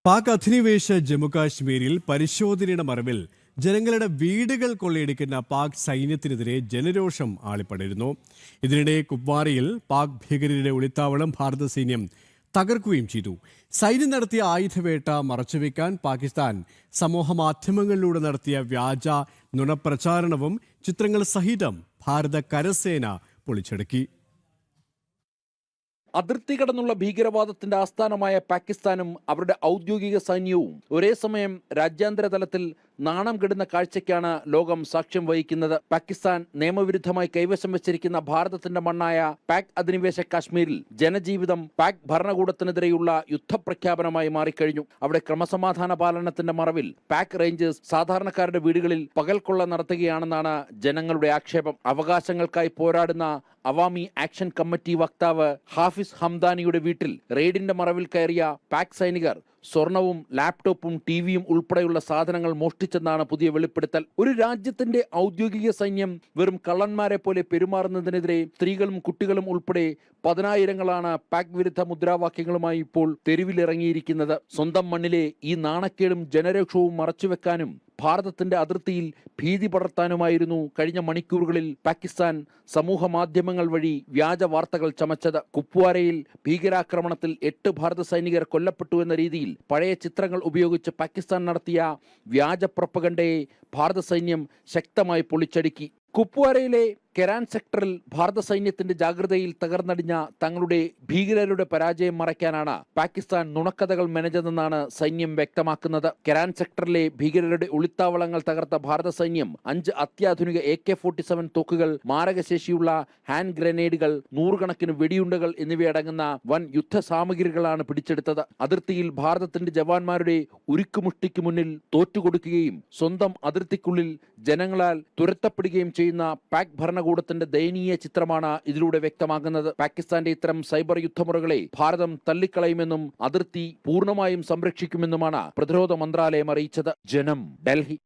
പാക് അധിനിവേശ ജമ്മുകാശ്മീരിൽ പരിശോധനയുടെ മറവിൽ ജനങ്ങളുടെ വീടുകൾ കൊള്ളയടിക്കുന്ന പാക് സൈന്യത്തിനെതിരെ ജനരോഷം ആളിപ്പടരുന്നു. ഇതിനിടെ കുപ്വാരയിൽ പാക് ഭീകരരുടെ ഒളിത്താവളം ഭാരത സൈന്യം തകർക്കുകയും ചെയ്തു. സൈന്യം നടത്തിയ ആയുധവേട്ട മറച്ചുവെക്കാൻ പാകിസ്ഥാൻ സമൂഹമാധ്യമങ്ങളിലൂടെ നടത്തിയ വ്യാജ നുണപ്രചാരണവും ചിത്രങ്ങൾ സഹിതം ഭാരത കരസേന പൊളിച്ചടുക്കി. അതിർത്തി കടന്നുള്ള ഭീകരവാദത്തിന്റെ ആസ്ഥാനമായ പാകിസ്ഥാനും അവരുടെ ഔദ്യോഗിക സൈന്യവും ഒരേ സമയം രാജ്യാന്തര തലത്തിൽ നാണം കെടുന്ന കാഴ്ചയ്ക്കാണ് ലോകം സാക്ഷ്യം വഹിക്കുന്നത്. പാകിസ്ഥാൻ നിയമവിരുദ്ധമായി കൈവശം വെച്ചിരിക്കുന്ന ഭാരതത്തിന്റെ മണ്ണായ പാക് അധിനിവേശ കാശ്മീരിൽ ജനജീവിതം പാക് ഭരണകൂടത്തിനെതിരെയുള്ള യുദ്ധപ്രഖ്യാപനമായി മാറിക്കഴിഞ്ഞു. അവിടെ ക്രമസമാധാന പാലനത്തിന്റെ മറവിൽ പാക് റേഞ്ചേഴ്സ് സാധാരണക്കാരുടെ വീടുകളിൽ പകൽക്കൊള്ള നടത്തുകയാണെന്നാണ് ജനങ്ങളുടെ ആക്ഷേപം. അവകാശങ്ങൾക്കായി പോരാടുന്ന അവാമി ആക്ഷൻ കമ്മിറ്റി വക്താവ് ഹാഫിസ് ഹംദാനിയുടെ വീട്ടിൽ റെയ്ഡിന്റെ മറവിൽ കയറിയ പാക് സൈനികർ സ്വർണവും ലാപ്ടോപ്പും ടിവിയും ഉൾപ്പെടെയുള്ള സാധനങ്ങൾ മോഷ്ടിച്ചെന്നാണ് പുതിയ വെളിപ്പെടുത്തൽ. ഒരു രാജ്യത്തിന്റെ ഔദ്യോഗിക സൈന്യം വെറും കള്ളന്മാരെ പോലെ പെരുമാറുന്നതിനെതിരെ സ്ത്രീകളും കുട്ടികളും ഉൾപ്പെടെ പതിനായിരങ്ങളാണ് പാക് വിരുദ്ധ മുദ്രാവാക്യങ്ങളുമായി ഇപ്പോൾ തെരുവിലിറങ്ങിയിരിക്കുന്നത്. സ്വന്തം മണ്ണിലെ ഈ നാണക്കേടും ജനരോക്ഷവും മറച്ചുവെക്കാനും ഭാരതത്തിന്റെ അതിർത്തിയിൽ ഭീതി പടർത്താനുമായിരുന്നു കഴിഞ്ഞ മണിക്കൂറുകളിൽ പാകിസ്ഥാൻ സമൂഹ മാധ്യമങ്ങൾ വഴി വ്യാജ വാർത്തകൾ ചമച്ചത്. കുപ്വാരയിൽ ഭീകരാക്രമണത്തിൽ 8 ഭാരത സൈനികർ കൊല്ലപ്പെട്ടു എന്ന രീതിയിൽ പഴയ ചിത്രങ്ങൾ ഉപയോഗിച്ച് പാകിസ്ഥാൻ നടത്തിയ വ്യാജ പ്രൊപ്പഗണ്ടയെ ഭാരത സൈന്യം ശക്തമായി പൊളിച്ചടുക്കി. കുപ്വാരയിലെ കെരാൻ സെക്ടറിൽ ഭാരത സൈന്യത്തിന്റെ ജാഗ്രതയിൽ തകർന്നടിഞ്ഞ തങ്ങളുടെ ഭീകരരുടെ പരാജയം മറയ്ക്കാനാണ് പാകിസ്ഥാൻ നുണക്കഥകൾ മെനഞ്ഞതെന്നാണ് സൈന്യം വ്യക്തമാക്കുന്നത്. കെരാൻ സെക്ടറിലെ ഭീകരരുടെ ഒളിത്താവളങ്ങൾ തകർത്ത ഭാരത സൈന്യം 5 അത്യാധുനിക AK-47 തോക്കുകൾ, മാരകശേഷിയുള്ള ഹാൻഡ് ഗ്രനേഡുകൾ, 100 കണക്കിന് വെടിയുണ്ടകൾ എന്നിവയടങ്ങുന്ന വൻ യുദ്ധ സാമഗ്രികളാണ് പിടിച്ചെടുത്തത്. അതിർത്തിയിൽ ഭാരതത്തിന്റെ ജവാന്മാരുടെ ഉരുക്കുമുഷ്ടിക്ക് മുന്നിൽ തോറ്റുകൊടുക്കുകയും സ്വന്തം അതിർത്തിക്കുള്ളിൽ ജനങ്ങളാൽ തുരത്തപ്പെടുകയും ചെയ്യുന്ന പാക് ഭരണകൂടത്തിന്റെ ദയനീയ ചിത്രമാണ് ഇതിലൂടെ വ്യക്തമാകുന്നത്. പാകിസ്ഥാന്റെ ഇത്തരം സൈബർ യുദ്ധമുറകളെ ഭാരതം തള്ളിക്കളയുമെന്നും അതിർത്തി പൂർണ്ണമായും സംരക്ഷിക്കുമെന്നുമാണ് പ്രതിരോധ മന്ത്രാലയം അറിയിച്ചത്. ജനം, ഡൽഹി.